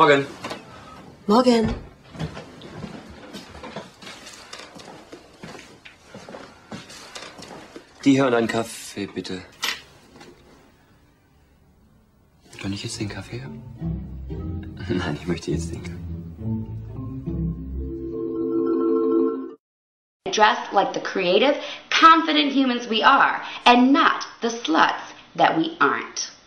Morgen. Morgen. Die hier und einen Kaffee, bitte. Kann ich jetzt den Kaffee haben? Nein, ich möchte jetzt den Kaffee. Dressed like the creative, confident humans we are, and not the sluts that we aren't.